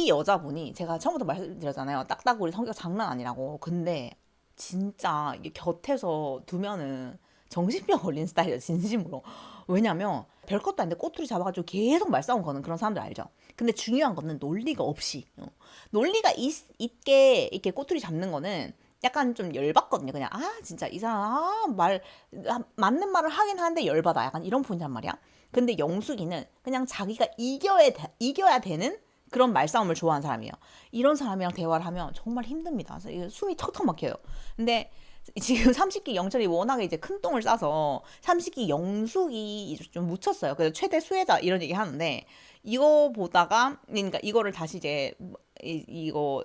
이 여자분이 제가 처음부터 말씀드렸잖아요. 딱따구리 성격 장난 아니라고. 근데 진짜 이게 곁에서 두면은 정신병 걸린 스타일이에요, 진심으로. 왜냐면 별것도 아닌데 꼬투리 잡아가지고 계속 말싸움 거는 그런 사람들 알죠? 근데 중요한 거는 논리가 없이 논리가 있게 이렇게 꼬투리 잡는 거는 약간 좀 열받거든요. 그냥 진짜 이 사람 맞는 말을 하긴 하는데 열받아. 약간 이런 포인트란 말이야. 근데 영숙이는 그냥 자기가 이겨야 되는 그런 말싸움을 좋아하는 사람이에요. 이런 사람이랑 대화를 하면 정말 힘듭니다. 그래서 숨이 턱턱 막혀요. 근데 지금 삼식기 영철이 워낙에 이제 큰 똥을 싸서 삼식기 영숙이 좀 묻혔어요. 그래서 최대 수혜자 이런 얘기 하는데 이거 보다가 그러니까 이거를 다시 이제 이거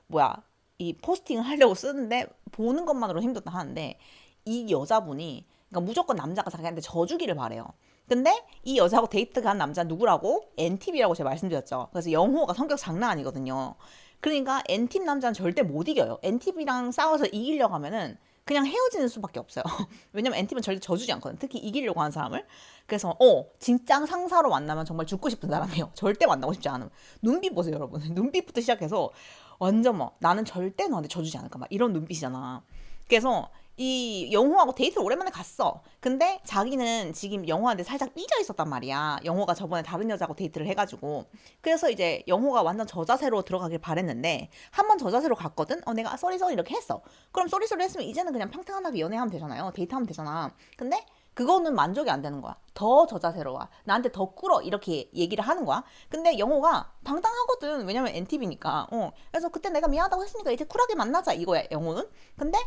뭐야 이 포스팅을 하려고 쓰는데 보는 것만으로 힘들다 하는데 이 여자분이 그러니까 무조건 남자가 자기한테 져주기를 바래요. 근데 이 여자하고 데이트가 한 남자 누구라고? N팁이라고 제가 말씀드렸죠. 그래서 영호가 성격 장난 아니거든요. 그러니까 N팁 남자는 절대 못 이겨요. N팁이랑 싸워서 이기려고 하면은 그냥 헤어지는 수밖에 없어요. 왜냐면 N팁은 절대 져주지 않거든. 특히 이기려고 하는 사람을. 그래서 진짜 상사로 만나면 정말 죽고 싶은 사람이에요. 절대 만나고 싶지 않음. 눈빛 보세요, 여러분. 눈빛부터 시작해서 완전 뭐 나는 절대 너한테 져주지 않을까 막 이런 눈빛이잖아. 그래서 이 영호하고 데이트를 오랜만에 갔어. 근데 자기는 지금 영호한테 살짝 삐져 있었단 말이야. 영호가 저번에 다른 여자하고 데이트를 해가지고. 그래서 이제 영호가 완전 저자세로 들어가길 바랬는데 한 번 저자세로 갔거든. 내가 쏘리 이렇게 했어. 그럼 쏘리 했으면 이제는 그냥 평탄하게 연애하면 되잖아요. 데이트하면 되잖아. 근데 그거는 만족이 안 되는 거야. 더 저자세로 와. 나한테 더 꿇어. 이렇게 얘기를 하는 거야. 근데 영호가 당당하거든. 왜냐면 NTV니까. 그래서 그때 내가 미안하다고 했으니까 이제 쿨하게 만나자 이거야, 영호는. 근데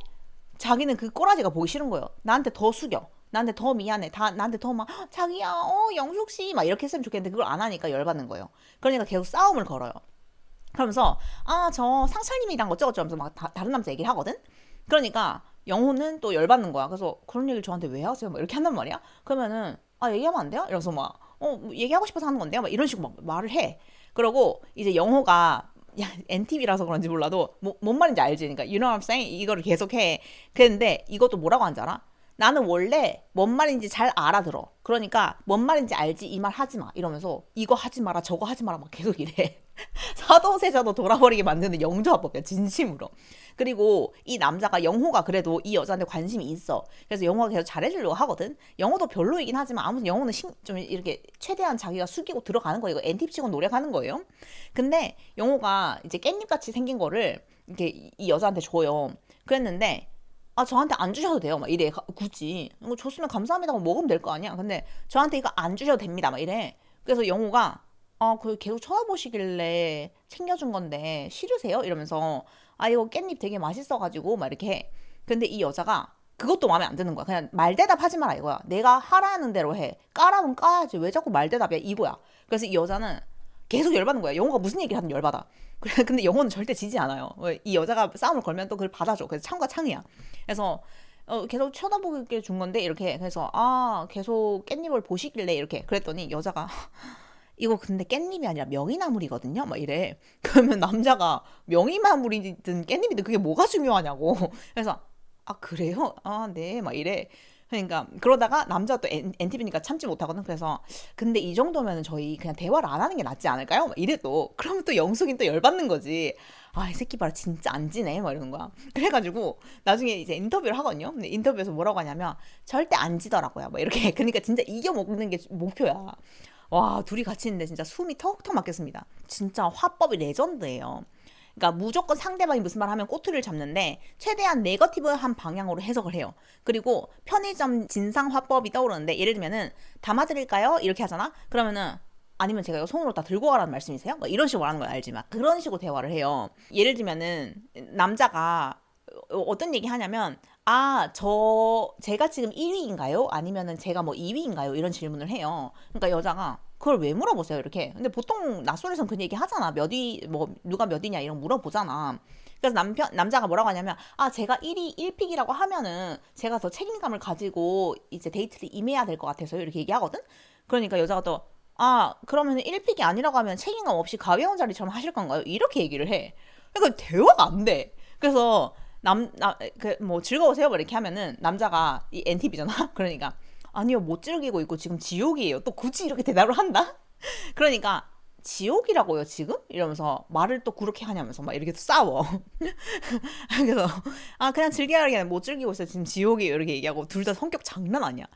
자기는 그 꼬라지가 보기 싫은 거예요. 나한테 더 숙여. 나한테 더 미안해. 나한테 더 막, 자기야, 영숙씨. 막 이렇게 했으면 좋겠는데 그걸 안 하니까 열받는 거예요. 그러니까 계속 싸움을 걸어요. 그러면서, 저 상철님이랑 어쩌고저쩌고 하면서 막 다른 남자 얘기를 하거든? 그러니까 영호는 또 열받는 거야. 그래서 그런 얘기를 저한테 왜 하세요? 막 이렇게 한단 말이야. 그러면은, 얘기하면 안 돼요? 이러면서 막, 뭐 얘기하고 싶어서 하는 건데요? 막 이런 식으로 막 말을 해. 그러고 이제 영호가 야, NTV라서 그런지 몰라도 뭔 말인지 알지? 그러니까 you know what I'm saying? 이거를 계속 해. 그런데 이것도 뭐라고 하는지 알아? 나는 원래 뭔 말인지 잘 알아들어. 그러니까 뭔 말인지 알지 이 말 하지 마. 이러면서 이거 하지 마라 저거 하지 마라 막 계속 이래. 사도세자도 돌아버리게 만드는 영조화법이야 진심으로. 그리고 이 남자가 영호가 그래도 이 여자한테 관심이 있어. 그래서 영호가 계속 잘해주려고 하거든. 영호도 별로이긴 하지만 아무튼 영호는 좀 이렇게 최대한 자기가 숙이고 들어가는 거예요. 이거 엔팁 치고 노력하는 거예요. 근데 영호가 이제 깻잎 같이 생긴 거를 이렇게 이 여자한테 줘요. 그랬는데 저한테 안 주셔도 돼요. 막 이래. 굳이. 이거 줬으면 감사합니다. 먹으면 될 거 아니야. 근데 저한테 이거 안 주셔도 됩니다. 막 이래. 그래서 영호가 그 계속 쳐다보시길래 챙겨준 건데 싫으세요? 이러면서 이거 깻잎 되게 맛있어가지고 막 이렇게 해. 근데 이 여자가 그것도 마음에 안 드는 거야. 그냥 말대답 하지 마라 이거야. 내가 하라는 대로 해. 까라면 까야지. 왜 자꾸 말대답이야 이거야. 그래서 이 여자는 계속 열받는 거야. 영호가 무슨 얘기를 하든 열받아. 근데 영호는 절대 지지 않아요. 이 여자가 싸움을 걸면 또 그걸 받아줘. 그래서 창과 창이야. 그래서 계속 쳐다보게 준 건데 이렇게 그래서 계속 깻잎을 보시길래 이렇게 그랬더니 여자가 이거 근데 깻잎이 아니라 명이나물이거든요. 막 이래. 그러면 남자가 명이나물이든 깻잎이든 그게 뭐가 중요하냐고. 그래서 그래요? 네. 막 이래. 그러니까 그러다가 남자가 또 엔티비니까 참지 못하거든. 그래서 근데 이 정도면 저희 그냥 대화를 안 하는 게 낫지 않을까요? 막 이래 또 그러면 또 영숙이 또 열받는 거지. 이 새끼 봐라 진짜 안 지네 막 이러는 거야. 그래가지고 나중에 이제 인터뷰를 하거든요. 근데 인터뷰에서 뭐라고 하냐면 절대 안 지더라고요. 막 이렇게 그러니까 진짜 이겨 먹는 게 목표야. 와 둘이 같이 있는데 진짜 숨이 턱턱 막혔습니다. 진짜 화법이 레전드예요. 그러니까 무조건 상대방이 무슨 말 하면 꼬투리를 잡는데 최대한 네거티브한 방향으로 해석을 해요. 그리고 편의점 진상 화법이 떠오르는데 예를 들면은 담아드릴까요? 이렇게 하잖아. 그러면은 아니면 제가 이거 손으로 다 들고 가라는 말씀이세요? 막 이런 식으로 하는 걸 알지? 막 그런 식으로 대화를 해요. 예를 들면은 남자가 어떤 얘기 하냐면 제가 지금 1위인가요? 아니면은 제가 뭐 2위인가요? 이런 질문을 해요. 그러니까 여자가 그걸 왜 물어보세요? 이렇게. 근데 보통 낯설에선 그 얘기 하잖아. 뭐 누가 몇 위냐 이런 거 물어보잖아. 그래서 남자가 뭐라고 하냐면 제가 1위 1픽이라고 하면은 제가 더 책임감을 가지고 이제 데이트를 임해야 될 것 같아서 이렇게 얘기하거든. 그러니까 여자가 또 그러면 1픽이 아니라고 하면 책임감 없이 가벼운 자리처럼 하실 건가요? 이렇게 얘기를 해. 그러니까 대화가 안 돼. 그래서 뭐 즐거우세요? 뭐 이렇게 하면은 남자가 이 NTV잖아. 그러니까 아니요 못 즐기고 있고 지금 지옥이에요. 또 굳이 이렇게 대답을 한다? 그러니까 지옥이라고요 지금? 이러면서 말을 또 그렇게 하냐면서 막 이렇게 또 싸워. 그래서 아 그냥 즐겨야 못 즐기고 있어 지금 지옥이에요 이렇게 얘기하고 둘 다 성격 장난 아니야.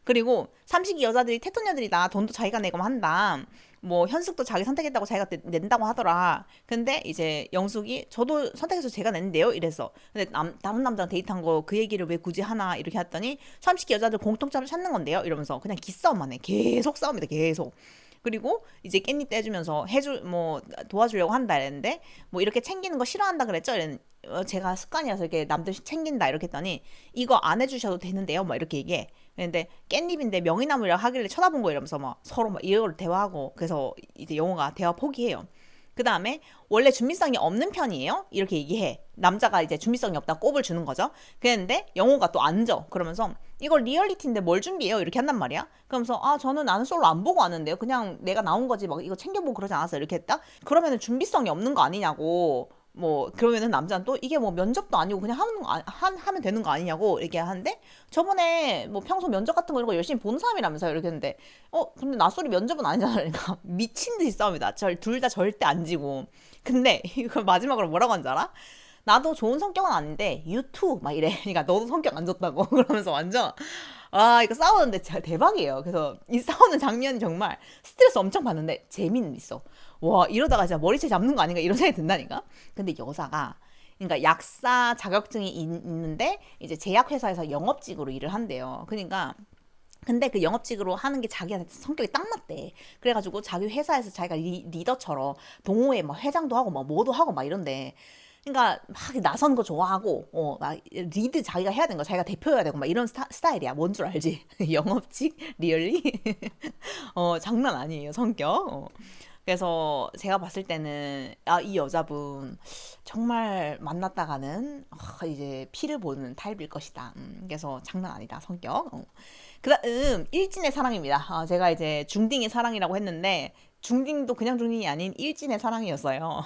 그리고 삼식이 여자들이 테토녀들이다 돈도 자기가 내고 한다. 뭐 현숙도 자기 선택했다고 자기가 낸다고 하더라. 근데 이제 영숙이 저도 선택해서 제가 냈는데요 이랬어. 근데 다른 남자랑 데이트한 거 그 얘기를 왜 굳이 하나 이렇게 했더니 삼식이 여자들 공통점을 찾는 건데요 이러면서 그냥 기싸움만 해. 계속 싸웁니다 계속. 그리고 이제 깻잎 떼주면서 뭐 도와주려고 한다 이랬는데 뭐 이렇게 챙기는 거 싫어한다 그랬죠? 제가 습관이어서 이렇게 남들 챙긴다 이렇게 했더니 이거 안 해주셔도 되는데요 막 이렇게 얘기해. 근데 깻잎인데 명이나물이라 하길래 쳐다본 거 이러면서 막 서로 막 이걸 대화하고 그래서 이제 영호가 대화 포기해요. 그 다음에 원래 준비성이 없는 편이에요? 이렇게 얘기해. 남자가 이제 준비성이 없다 꼽을 주는 거죠. 그런데 영호가 또 앉아. 그러면서 이걸 리얼리티인데 뭘 준비해요? 이렇게 한단 말이야. 그러면서 아 저는 나는 솔로 안 보고 왔는데요. 그냥 내가 나온 거지 막 이거 챙겨보고 그러지 않았어. 이렇게 했다? 그러면은 준비성이 없는 거 아니냐고. 뭐 그러면은 남자는 또 이게 뭐 면접도 아니고 그냥 하면 되는 거 아니냐고 이렇게 하는데 저번에 뭐 평소 면접 같은 거 이런 거 열심히 보는 사람이라면서요 이렇게 했는데 근데 낯설이 면접은 아니잖아. 그러니까 미친 듯이 싸웁니다. 둘 다 절대 안 지고. 근데 이거 마지막으로 뭐라고 한줄 알아? 나도 좋은 성격은 아닌데 유투 막 이래. 그러니까 너도 성격 안 좋다고 그러면서 완전 이거 싸우는데 진짜 대박이에요. 그래서 이 싸우는 장면이 정말 스트레스 엄청 받는데 재미는 있어. 와 이러다가 진짜 머리채 잡는 거 아닌가 이런 생각이 든다니까. 근데 여자가 그러니까 약사 자격증이 있는데 이제 제약회사에서 영업직으로 일을 한대요. 그러니까 근데 그 영업직으로 하는 게 자기한테 성격이 딱 맞대. 그래가지고 자기 회사에서 자기가 리더처럼 동호회 막 회장도 하고 막 뭐도 하고 막 이런데. 그러니까 막 나선 거 좋아하고 막 리드 자기가 해야 되는 거 자기가 대표해야 되고 막 이런 스타일이야. 뭔 줄 알지? 영업직 리얼리 장난 아니에요 성격. 그래서 제가 봤을 때는 이 여자분 정말 만났다가는 이제 피를 보는 타입일 것이다. 그래서 장난 아니다 성격. 그다음 일진의 사랑입니다. 제가 이제 중딩의 사랑이라고 했는데 중딩도 그냥 중딩이 아닌 일진의 사랑이었어요.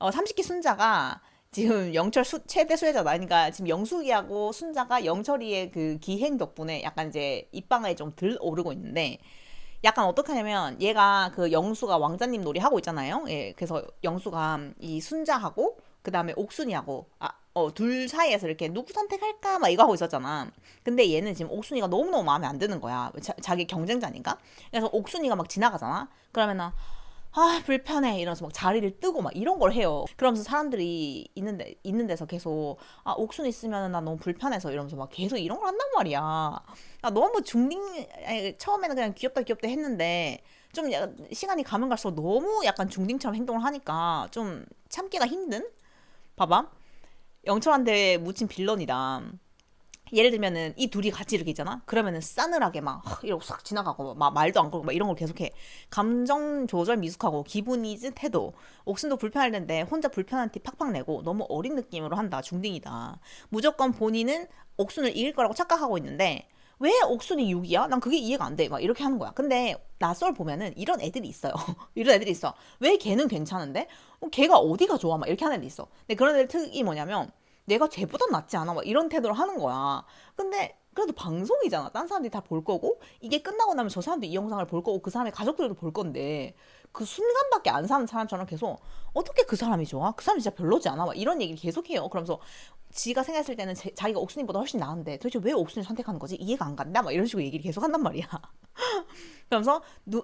30기 순자가 지금 영철 최대 수혜자다. 그러니까 지금 영숙이하고 순자가 영철이의 그 기행 덕분에 약간 이제 입방아에 좀 덜 오르고 있는데 약간 어떻게 하냐면 얘가 그 영수가 왕자님 놀이 하고 있잖아요. 예, 그래서 영수가 이 순자하고 그 다음에 옥순이하고 둘 사이에서 이렇게 누구 선택할까 막 이거 하고 있었잖아. 근데 얘는 지금 옥순이가 너무너무 마음에 안 드는 거야. 자기 경쟁자니까. 그래서 옥순이가 막 지나가잖아. 그러면은 불편해 이러면서 막 자리를 뜨고 막 이런 걸 해요. 그러면서 사람들이 있는 데서 계속 옥순 있으면 나 너무 불편해서 이러면서 막 계속 이런 걸 한단 말이야. 너무 처음에는 그냥 귀엽다 귀엽다 했는데 좀 시간이 가면 갈수록 너무 약간 중딩처럼 행동을 하니까 좀 참기가 힘든. 봐봐, 영철한테 묻힌 빌런이다. 예를 들면은 이 둘이 같이 이렇게 있잖아. 그러면은 싸늘하게 막 이러고 싹 지나가고 막 말도 안 걸고 막 이런 걸 계속해. 감정 조절 미숙하고 기분이즈 태도. 옥순도 불편할 텐데 혼자 불편한 티 팍팍 내고 너무 어린 느낌으로 한다. 중딩이다. 무조건 본인은 옥순을 이길 거라고 착각하고 있는데 왜 옥순이 6이야? 난 그게 이해가 안 돼. 막 이렇게 하는 거야. 근데 낯설 보면은 이런 애들이 있어요. 이런 애들이 있어. 왜 걔는 괜찮은데? 걔가 어디가 좋아? 막 이렇게 하는 애들이 있어. 근데 그런 애들 특이 뭐냐면 내가 쟤보다 낫지 않아? 막 이런 태도를 하는 거야. 근데 그래도 방송이잖아. 딴 사람들이 다 볼 거고 이게 끝나고 나면 저 사람도 이 영상을 볼 거고 그 사람의 가족들도 볼 건데 그 순간밖에 안 사는 사람처럼 계속 어떻게 그 사람이 좋아? 그 사람이 진짜 별로지 않아? 막 이런 얘기를 계속해요. 그러면서 지가 생각했을 때는 자기가 옥순이보다 훨씬 나은데 도대체 왜 옥순이를 선택하는 거지? 이해가 안 간다? 막 이런 식으로 얘기를 계속 한단 말이야. 그러면서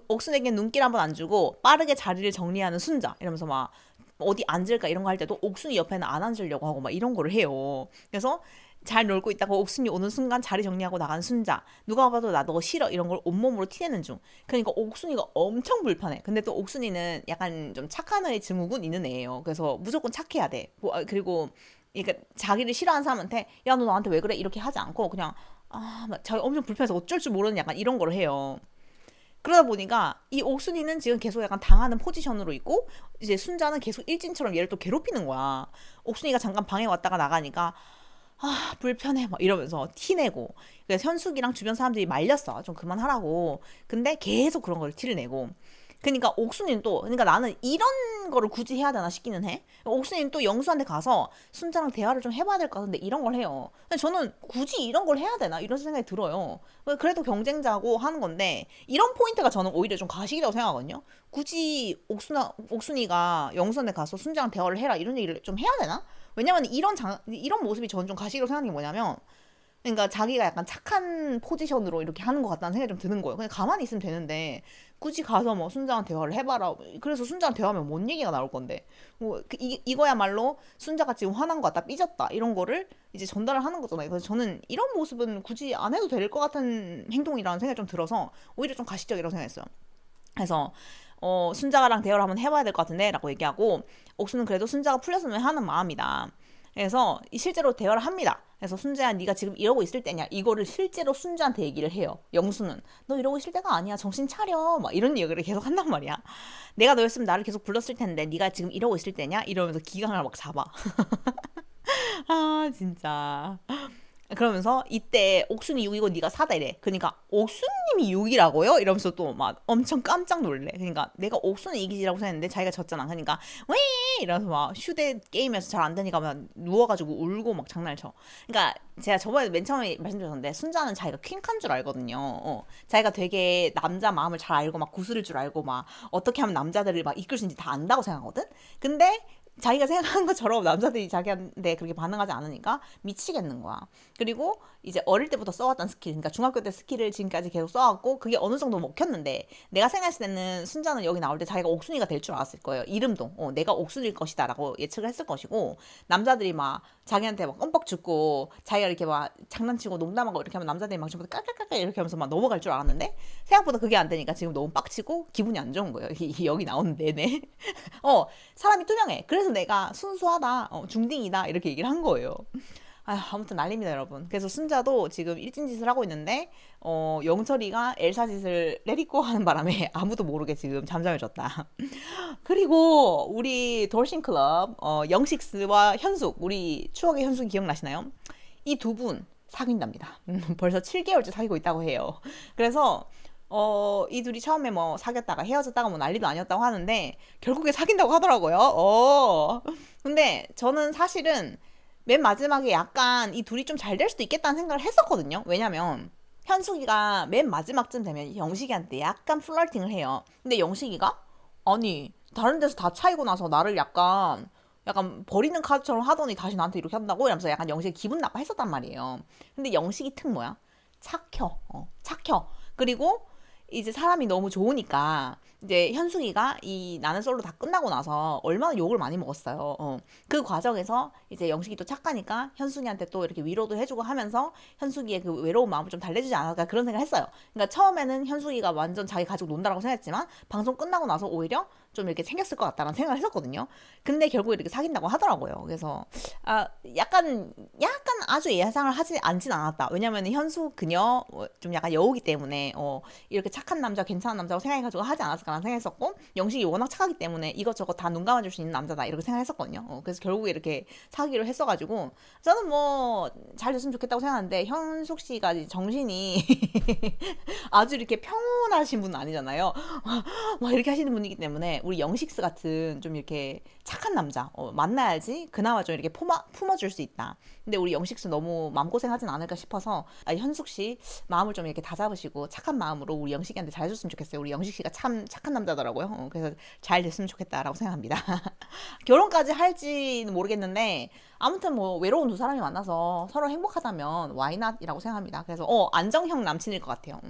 옥순에게 눈길 한번 안 주고 빠르게 자리를 정리하는 순자 이러면서 막 어디 앉을까 이런 거 할 때도 옥순이 옆에는 안 앉으려고 하고 막 이런 거를 해요. 그래서 잘 놀고 있다가 옥순이 오는 순간 자리 정리하고 나간 순자. 누가 봐도 나 너 싫어 이런 걸 온몸으로 티내는 중. 그러니까 옥순이가 엄청 불편해. 근데 또 옥순이는 약간 좀 착한 애의 증후군 있는 애예요. 그래서 무조건 착해야 돼. 그리고 그러니까 자기를 싫어하는 사람한테 야 너 나한테 왜 그래 이렇게 하지 않고 그냥 자기 엄청 불편해서 어쩔 줄 모르는 약간 이런 거를 해요. 그러다 보니까 이 옥순이는 지금 계속 약간 당하는 포지션으로 있고 이제 순자는 계속 일진처럼 얘를 또 괴롭히는 거야. 옥순이가 잠깐 방에 왔다가 나가니까 불편해 막 이러면서 티내고. 그래서 현숙이랑 주변 사람들이 말렸어 좀 그만하라고. 근데 계속 그런 걸 티를 내고. 그러니까 옥순이는 또 그러니까 나는 이런 거를 굳이 해야 되나 싶기는 해. 옥순이는 또 영수한테 가서 순자랑 대화를 좀 해봐야 될 것 같은데 이런 걸 해요. 근데 저는 굳이 이런 걸 해야 되나 이런 생각이 들어요. 그래도 경쟁자고 하는 건데 이런 포인트가 저는 오히려 좀 가식이라고 생각하거든요. 굳이 옥순이가 영수한테 가서 순자랑 대화를 해라 이런 얘기를 좀 해야 되나? 왜냐면 이런 모습이 저는 좀 가식이라고 생각하는 게 뭐냐면 그러니까 자기가 약간 착한 포지션으로 이렇게 하는 것 같다는 생각이 좀 드는 거예요. 그냥 가만히 있으면 되는데 굳이 가서 뭐 순자랑 대화를 해봐라. 그래서 순자랑 대화하면 뭔 얘기가 나올 건데 뭐 이거야말로 순자가 지금 화난 것 같다, 삐졌다 이런 거를 이제 전달을 하는 거잖아요. 그래서 저는 이런 모습은 굳이 안 해도 될 것 같은 행동이라는 생각이 좀 들어서 오히려 좀 가식적이라고 생각했어요. 그래서 순자랑 대화를 한번 해봐야 될 것 같은데 라고 얘기하고 옥수는 그래도 순자가 풀렸으면 하는 마음이다. 그래서 실제로 대화를 합니다. 그래서 순자야 네가 지금 이러고 있을 때냐 이거를 실제로 순자한테 얘기를 해요. 영수는 너 이러고 있을 때가 아니야 정신 차려 막 이런 얘기를 계속 한단 말이야. 내가 너였으면 나를 계속 불렀을 텐데 네가 지금 이러고 있을 때냐 이러면서 기강을 막 잡아. 아 진짜. 그러면서 이때 옥순이 6이고 네가 4다 이래. 그러니까 옥순님이 6이라고요? 이러면서 또 막 엄청 깜짝 놀래. 그러니까 내가 옥순을 이기지라고 생각했는데 자기가 졌잖아. 그러니까 왜 이러면서 막 휴대 게임에서 잘 안 되니까 막 누워가지고 울고 막 장난을 쳐. 그러니까 제가 저번에 맨 처음에 말씀드렸는데 순자는 자기가 퀸칸 줄 알거든요. 자기가 되게 남자 마음을 잘 알고 막 구슬을 줄 알고 막 어떻게 하면 남자들을 막 이끌 수 있는지 다 안다고 생각하거든. 근데 자기가 생각한 것처럼 남자들이 자기한테 그렇게 반응하지 않으니까 미치겠는 거야. 그리고 이제 어릴 때부터 써왔던 스킬, 그러니까 중학교 때 스킬을 지금까지 계속 써왔고 그게 어느 정도 먹혔는데 내가 생각했을 때는 순자는 여기 나올 때 자기가 옥순이가 될 줄 알았을 거예요. 이름도 내가 옥순일 것이다라고 예측을 했을 것이고 남자들이 막 자기한테 막 껌뻑 죽고 자기가 이렇게 막 장난치고 농담하고 이렇게 하면 남자들이 막 전부 다 깔깔깔깔 이렇게 하면서 막 넘어갈 줄 알았는데 생각보다 그게 안 되니까 지금 너무 빡치고 기분이 안 좋은 거예요. 여기 나오는 내내. 사람이 투명해. 그래서 내가 순수하다, 중딩이다 이렇게 얘기를 한 거예요. 아무튼 난립니다 여러분. 그래서 순자도 지금 일진짓을 하고 있는데 영철이가 엘사 짓을 내리고 하는 바람에 아무도 모르게 지금 잠잠을 졌다. 그리고 우리 돌싱클럽 영식스와 현숙 우리 추억의 현숙 기억나시나요? 이 두 분 사귄답니다. 벌써 7개월째 사귀고 있다고 해요. 그래서 이 둘이 처음에 뭐 사귀었다가 헤어졌다가 뭐 난리도 아니었다고 하는데 결국에 사귄다고 하더라고요. 근데 저는 사실은 맨 마지막에 약간 이 둘이 좀 잘 될 수도 있겠다는 생각을 했었거든요. 왜냐면 현숙이가 맨 마지막쯤 되면 영식이한테 약간 플러팅을 해요. 근데 영식이가 아니 다른 데서 다 차이고 나서 나를 약간 버리는 카드처럼 하더니 다시 나한테 이렇게 한다고 이러면서 약간 영식이 기분 나빠했었단 말이에요. 근데 영식이 특 뭐야? 착혀. 그리고 이제 사람이 너무 좋으니까 이제 현숙이가 이 나는 솔로 다 끝나고 나서 얼마나 욕을 많이 먹었어요. 그 과정에서 이제 영식이 또 착하니까 현숙이한테 또 이렇게 위로도 해주고 하면서 현숙이의 그 외로운 마음을 좀 달래주지 않을까 그런 생각을 했어요. 그러니까 처음에는 현숙이가 완전 자기 가지고 논다라고 생각했지만 방송 끝나고 나서 오히려 좀 이렇게 챙겼을 것 같다는 생각을 했었거든요. 근데 결국 이렇게 사귄다고 하더라고요. 그래서 약간 아주 예상을 하지 않진 않았다. 왜냐면 현숙 그녀 좀 약간 여우기 때문에 이렇게 착한 남자 괜찮은 남자고 생각해가지고 하지 않았을까라는 생각했었고 영식이 워낙 착하기 때문에 이것저것 다 눈 감아줄 수 있는 남자다 이렇게 생각했었거든요. 그래서 결국에 이렇게 사귀기로 했어가지고 저는 뭐 잘 됐으면 좋겠다고 생각하는데 현숙 씨가 정신이 아주 이렇게 평온하신 분은 아니잖아요. 막 이렇게 하시는 분이기 때문에 우리 영식스 같은 좀 이렇게 착한 남자 만나야지 그나마 좀 이렇게 품어줄 수 있다. 근데 우리 영식스 너무 마음고생하진 않을까 싶어서 현숙 씨 마음을 좀 이렇게 다잡으시고 착한 마음으로 우리 영식이한테 잘해줬으면 좋겠어요. 우리 영식 씨가 참 착한 남자더라고요. 그래서 잘 됐으면 좋겠다라고 생각합니다. 결혼까지 할지는 모르겠는데 아무튼 뭐 외로운 두 사람이 만나서 서로 행복하다면 와이낫이라고 생각합니다. 그래서 안정형 남친일 것 같아요.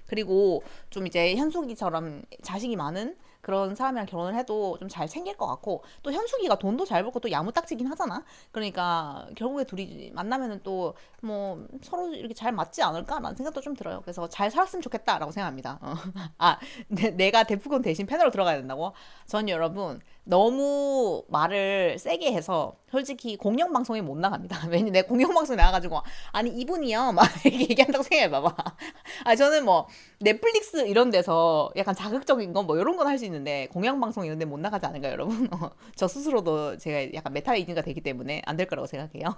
그리고 좀 이제 현숙이처럼 자식이 많은 그런 사람이랑 결혼을 해도 좀 잘 생길 것 같고 또 현숙이가 돈도 잘 벌고 또 야무딱지긴 하잖아. 그러니까 결국에 둘이 만나면은 또 뭐 서로 이렇게 잘 맞지 않을까라는 생각도 좀 들어요. 그래서 잘 살았으면 좋겠다라고 생각합니다. 내가 데프콘 대신 패널로 들어가야 된다고? 전 여러분 너무 말을 세게 해서 솔직히 공영방송에 못 나갑니다. 왜냐면 내 공영방송에 나가가지고 아니 이분이요 막 이렇게 얘기한다고 생각해봐봐. 저는 뭐 넷플릭스 이런 데서 약간 자극적인 거 뭐 이런 건 할 수 있는데 공영방송 이런 데 못 나가지 않을까요 여러분? 저 스스로도 제가 약간 메타 이즈가 되기 때문에 안 될 거라고 생각해요.